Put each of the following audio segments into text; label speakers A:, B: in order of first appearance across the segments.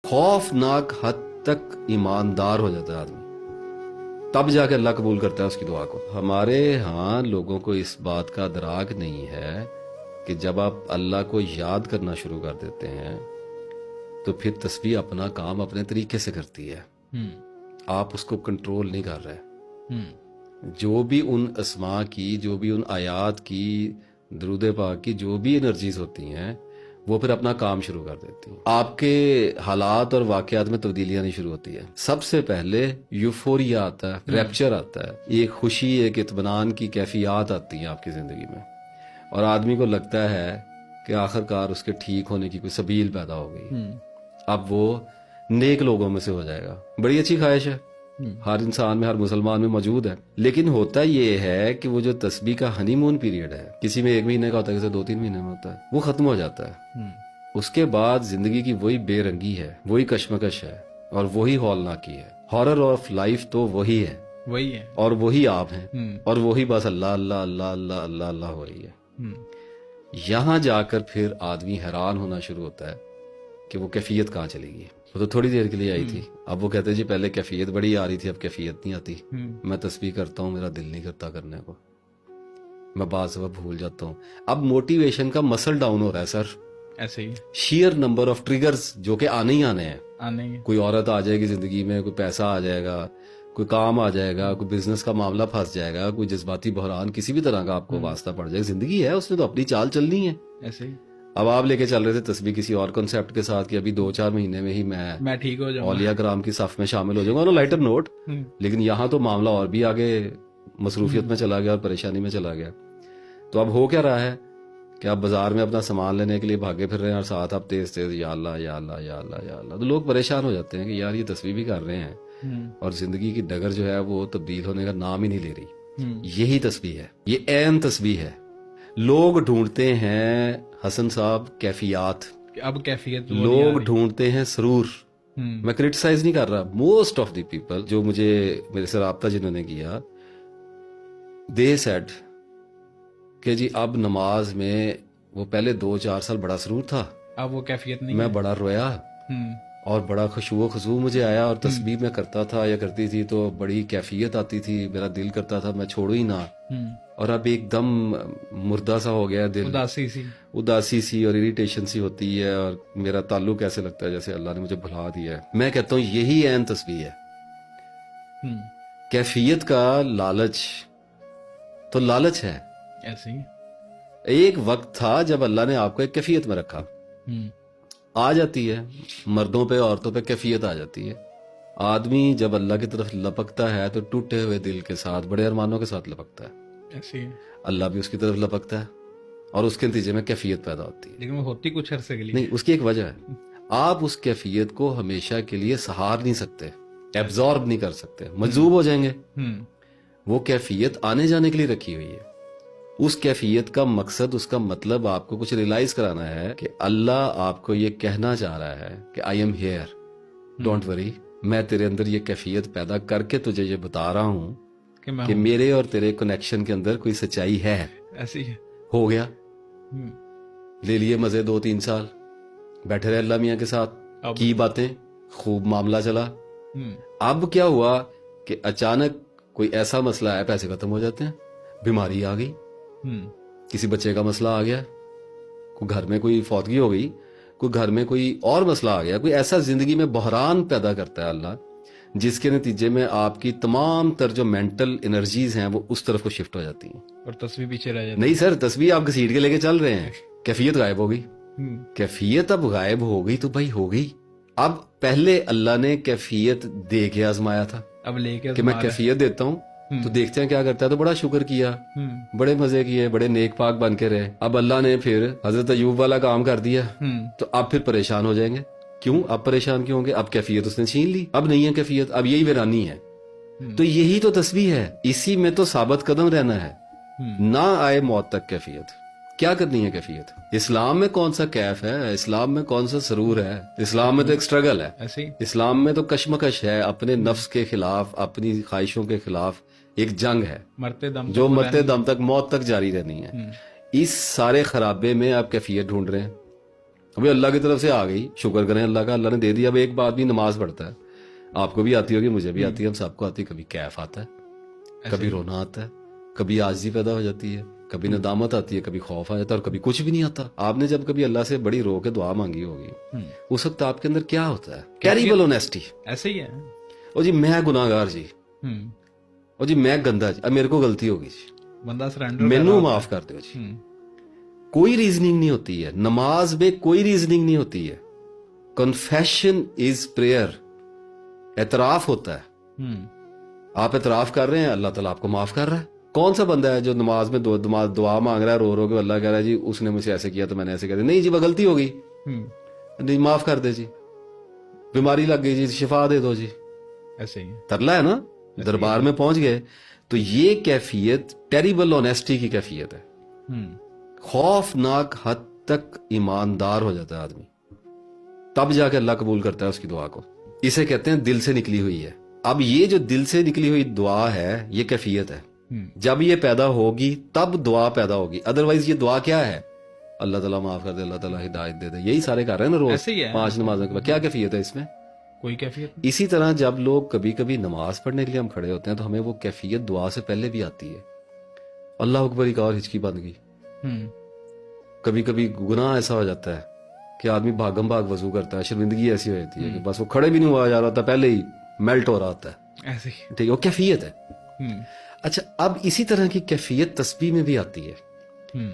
A: खौफनाक हद तक ईमानदार हो जाता है आदमी, तब जाके अल्लाह कबूल करता है उसकी दुआ को। हमारे यहाँ लोगों को इस बात का अदराक नहीं है कि जब आप अल्लाह को याद करना शुरू कर देते हैं तो फिर तस्बीह अपना काम अपने तरीके से करती है। आप उसको कंट्रोल नहीं कर रहे। जो भी उन अस्मा की, जो भी उन आयात की, दरूद पाक की जो भी एनर्जीज होती हैं वो फिर अपना काम शुरू कर देती हैं। आपके हालात और वाकयात में तब्दीलियां नहीं शुरू होती है। सबसे पहले यूफोरिया आता है, रैप्चर आता है, एक खुशी, एक इत्मीनान की कैफियत आती है आपकी जिंदगी में, और आदमी को लगता है कि आखिरकार उसके ठीक होने की कोई सबील पैदा हो गई। अब वो नेक लोगों में से हो जाएगा। बड़ी अच्छी ख्वाहिश है, हर इंसान में, हर मुसलमान में मौजूद है। लेकिन होता ये है कि वो जो तस्बीह का हनीमून पीरियड है, किसी में 1 महीने का होता है, किसी 2-3 महीने में होता है, वो खत्म हो जाता है। उसके बाद जिंदगी की वही बेरंगी है, वही कश्मकश है और वही हौलनाकी है। हॉरर ऑफ लाइफ तो वही है और वही आप हैं और वही बस अल्लाह अल्लाह अल्लाह अल्लाह अल्लाह अल्लाह हो रही है। यहां जाकर फिर आदमी हैरान होना शुरू होता है कि वो कैफियत कहाँ चली गई। वो तो थोड़ी देर के लिए आई थी, अब वो कहते हैं जी पहले कैफियत बड़ी आ रही थी, अब कैफियत नहीं आती। मैं तस्बीह करता हूँ, मेरा दिल नहीं करता करने को, मैं बात सब भूल जाता हूँ। अब मोटिवेशन का मसल डाउन हो रहा है सर,
B: ऐसे ही
A: शेयर नंबर ऑफ ट्रिगर्स जो कि आने ही आने हैं।
B: आने ही
A: कोई औरत आ जाएगी जिंदगी में, कोई पैसा आ जाएगा, कोई काम आ जाएगा, कोई बिजनेस का मामला फंस जाएगा, कोई जज्बाती बहरान किसी भी तरह का आपको वास्ता पड़ जाएगा। जिंदगी है, उसने तो अपनी चाल चलनी है।
B: ऐसे ही
A: अब आप लेके चल रहे थे तस्बीह किसी और कॉन्सेप्ट के साथ कि अभी 2-4 महीने में ही मैं
B: ठीक हो जाऊंगा,
A: औलिया कराम की सफ में शामिल हो जाऊंगा, लाइटर नोट। लेकिन यहाँ तो मामला और भी आगे मसरूफियत में चला गया और परेशानी में चला गया। तो अब हो क्या रहा है कि आप बाजार में अपना सामान लेने के लिए भागे फिर रहे हैं और साथ आप तेज तेज या अल्लाह या अल्लाह या अल्लाह या अल्लाह। तो लोग परेशान हो जाते हैं कि यार ये तस्बीह भी कर रहे हैं और जिंदगी की डगर जो है वो तब्दील होने का नाम ही नहीं ले रही। यही तस्बीह है, ये ऐन तस्बीह है। लोग ढूंढते हैं हसन साहब कैफियत,
B: अब कैफियत
A: लोग ढूंढते हैं सरूर। मैं क्रिटिसाइज नहीं कर रहा, मोस्ट ऑफ द पीपल जो मुझे मेरे से राब्ता जिन्होंने किया, दे सेड कि जी अब नमाज में वो पहले 2-4 साल बड़ा सरूर था,
B: अब वो कैफियत नहीं
A: मैं बड़ा रोया और बड़ा खुशबू खुशबू मुझे आया और तस्बीह में करता था या करती थी तो बड़ी कैफियत आती थी, मेरा दिल करता था मैं छोड़ू ही ना। और अब एकदम मुर्दा सा हो गया दिल, उदासी सी और इरिटेशन सी होती है और मेरा ताल्लुक ऐसे लगता है जैसे अल्लाह ने मुझे भुला दिया है। मैं कहता हूँ यही ऐन तस्बीह है। कैफियत का लालच तो लालच है।
B: ऐसे ही
A: एक वक्त था जब अल्लाह ने आपको एक कैफियत में रखा, आ जाती है मर्दों पे औरतों पे कैफियत आ जाती है। आदमी जब अल्लाह की तरफ लपकता है तो टूटे हुए दिल के साथ, बड़े अरमानों के साथ लपकता है।
B: ऐसे
A: अल्लाह भी उसकी तरफ लपकता है और उसके नतीजे में कैफियत पैदा होती है।
B: लेकिन वो होती कुछ अरसे के लिए
A: नहीं, उसकी एक वजह है। आप उस कैफियत को हमेशा के लिए सहार नहीं सकते, एब्जॉर्ब नहीं कर सकते, मजबूर हो जाएंगे। वो कैफियत आने जाने के लिए रखी हुई है। उस कैफियत का मकसद, उसका मतलब आपको कुछ रियलाइज कराना है कि अल्लाह आपको ये कहना चाह रहा है कि I am here, don't worry, मैं तेरे अंदर ये कैफियत पैदा करके तुझे ये बता रहा हूँ कि मेरे और तेरे कनेक्शन के अंदर कोई सच्चाई है।
B: ऐसी है।
A: हो गया, ले लिए मजे 2-3 साल, बैठे रहे अल्लाह मियाँ के साथ, की बातें, खूब मामला चला। अब क्या हुआ कि अचानक कोई ऐसा मसला है, पैसे खत्म हो जाते हैं, बीमारी आ गई, किसी बच्चे का मसला आ गया, कोई घर में कोई फौतगी हो गई, कोई घर में कोई और मसला आ गया, कोई ऐसा जिंदगी में बहरान पैदा करता है अल्लाह जिसके नतीजे में आपकी तमाम तर जो मेंटल एनर्जीज हैं वो उस तरफ को शिफ्ट हो जाती हैं
B: और तस्बीह पीछे रह जाती है।
A: नहीं सर, तस्बीह आप घसीट के लेके चल रहे हैं, कैफियत गायब हो गई। कैफियत अब गायब हो गई तो भाई हो गई। अब पहले अल्लाह ने कैफियत दे के आजमाया था,
B: अब लेके
A: कि मैं कैफियत देता हूँ तो देखते हैं क्या करता है। तो बड़ा शुक्र किया, बड़े मजे किए, बड़े नेक पाक बन के रहे। अब अल्लाह ने फिर हजरत अयूब वाला काम कर दिया, तो अब फिर परेशान हो जाएंगे। क्यों अब परेशान क्यों होंगे? अब कैफियत उसने छीन ली, अब नहीं है कैफियत, अब यही वीरानी है। तो यही तो तस्बीह है, इसी में तो साबित कदम रहना है, ना आए मौत तक कैफियत। क्या करनी है कैफियत? इस्लाम में कौन सा कैफ है, इस्लाम में कौन सा सरूर है? इस्लाम में तो एक स्ट्रगल है, इस्लाम में तो कशमकश है, अपने नफ्स के खिलाफ, अपनी ख्वाहिशों के खिलाफ एक जंग है जो मरते दम तक, मौत तक जारी रहनी है। इस सारे खराबे में आप कैफियत ढूंढ रहे हैं, ابھی اللہ کی طرف سے آ گئی, شکر کریں اللہ کا, اللہ نے دے دیا. اب ایک بات بھی نماز پڑھتا ہے, آپ کو بھی آتی ہوگی, مجھے بھی آتی ہے, ہم سب کو آتی ہے. کبھی کیف آتا ہے, کبھی رونا آتا ہے, کبھی عاجزی پیدا ہو جاتی ہے, کبھی ندامت آتی ہے, کبھی خوف آ جاتا ہے, اور کبھی کچھ بھی نہیں آتا. آپ نے جب کبھی اللہ سے بڑی رو کے دعا مانگی ہوگی, اس وقت آپ کے اندر کیا ہوتا ہے؟ Terrible honesty.
B: ایسے ہی ہے.
A: اور جی میں گناہ گار جی, اور جی میں گندا جی, اب میرے کو غلطی ہوگی جی,
B: بندہ سرنڈر
A: مینو معاف کر دو جی. کوئی ریزننگ نہیں ہوتی ہے نماز میں, کوئی ریزننگ نہیں ہوتی ہے. کنفیشن از پریئر, اعتراف ہوتا ہے. آپ اعتراف کر رہے ہیں, اللہ تعالیٰ آپ کو معاف کر رہا ہے. کون سا بندہ ہے جو نماز میں دعا مانگ رہا ہے رو کے, اللہ کہہ رہا ہے جی اس نے مجھ سے ایسے کیا تو میں نے ایسے کہہ دیا, نہیں جی وہ غلطی ہو گئی, نہیں معاف کر دے جی, بیماری لگ گئی جی شفا دے دو جی.
B: ایسے ہی
A: ترلا ہے نا, دربار میں پہنچ گئے. تو یہ کیفیت ٹیریبل آنیسٹی کی کیفیت ہے. خوفناک حد تک ایماندار ہو جاتا ہے آدمی, تب جا کے اللہ قبول کرتا ہے اس کی دعا کو. اسے کہتے ہیں دل سے نکلی ہوئی ہے. اب یہ جو دل سے نکلی ہوئی دعا ہے یہ کیفیت ہے. جب یہ پیدا ہوگی تب دعا پیدا ہوگی, ادروائز یہ دعا کیا ہے؟ اللہ تعالیٰ معاف کر دے, اللہ تعالیٰ ہدایت دے دے, یہی سارے کر رہے ہیں نا روز
B: ایسے ہی ہے.
A: 5 نمازوں کے بعد. کیا کیفیت ہے اس میں؟
B: کوئی کیفیت.
A: اسی طرح جب لوگ کبھی کبھی نماز پڑھنے کے لیے ہم کھڑے ہوتے ہیں تو ہمیں وہ کیفیت دعا سے پہلے بھی آتی ہے. اللہ اکبر ایک اور ہچکی بن گئی. کبھی کبھی گناہ ایسا ہو جاتا ہے کہ آدمی بھاگم بھاگ وضو کرتا ہے, شرمندگی ایسی ہو جاتی ہے کہ بس وہ کھڑے بھی نہیں ہوا جا رہا تھا, پہلے ہی میلٹ ہو رہا ہوتا ہے.
B: ایسے ہی.
A: ٹھیک ہے, وہ کیفیت ہے. اچھا, اب اسی طرح کی کیفیت تسبیح میں بھی آتی ہے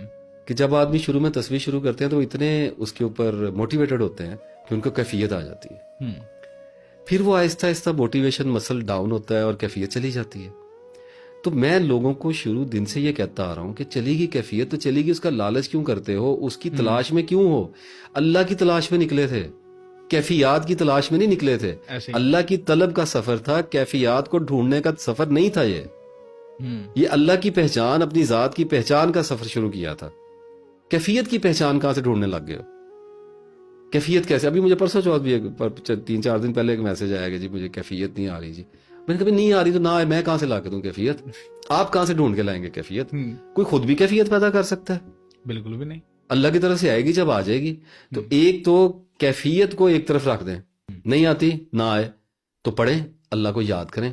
A: کہ جب آدمی شروع میں تسبیح شروع کرتے ہیں تو اتنے اس کے اوپر موٹیویٹڈ ہوتے ہیں کہ ان کو کیفیت آ جاتی ہے. پھر وہ آہستہ آہستہ موٹیویشن مسل ڈاؤن ہوتا ہے اور کیفیت چلی جاتی ہے. تو میں لوگوں کو شروع دن سے یہ کہتا آ رہا ہوں کہ چلے گی کیفیت تو چلے گی, اس کا لالچ کیوں کرتے ہو, اس کی تلاش میں کیوں ہو؟ اللہ کی تلاش میں نکلے تھے, کیفیات کی تلاش میں نہیں نکلے تھے. اللہ کی طلب کا سفر تھا, کیفیات کو ڈھونڈنے کا سفر نہیں تھا. یہ اللہ کی پہچان, اپنی ذات کی پہچان کا سفر شروع کیا تھا. کیفیت کی پہچان کہاں سے ڈھونڈنے لگ گئے ہو؟ کیفیت کیسے؟ ابھی مجھے پرسوں چوتھ بھی 3-4 دن پہلے ایک میسج آیا کہ جی مجھے کیفیت نہیں آ رہی. جی میں نے کبھی نہیں آ رہی تو نہ آئے, میں کہاں سے لا کے دوں کیفیت؟ آپ کہاں سے ڈھونڈ کے لائیں گے کیفیت؟ کوئی خود بھی کیفیت پیدا کر سکتا ہے؟
B: بالکل بھی نہیں.
A: اللہ کی طرف سے آئے گی, جب آ جائے گی تو ایک تو کیفیت کو ایک طرف رکھ دیں, نہیں آتی نہ آئے تو پڑھیں, اللہ کو یاد کریں,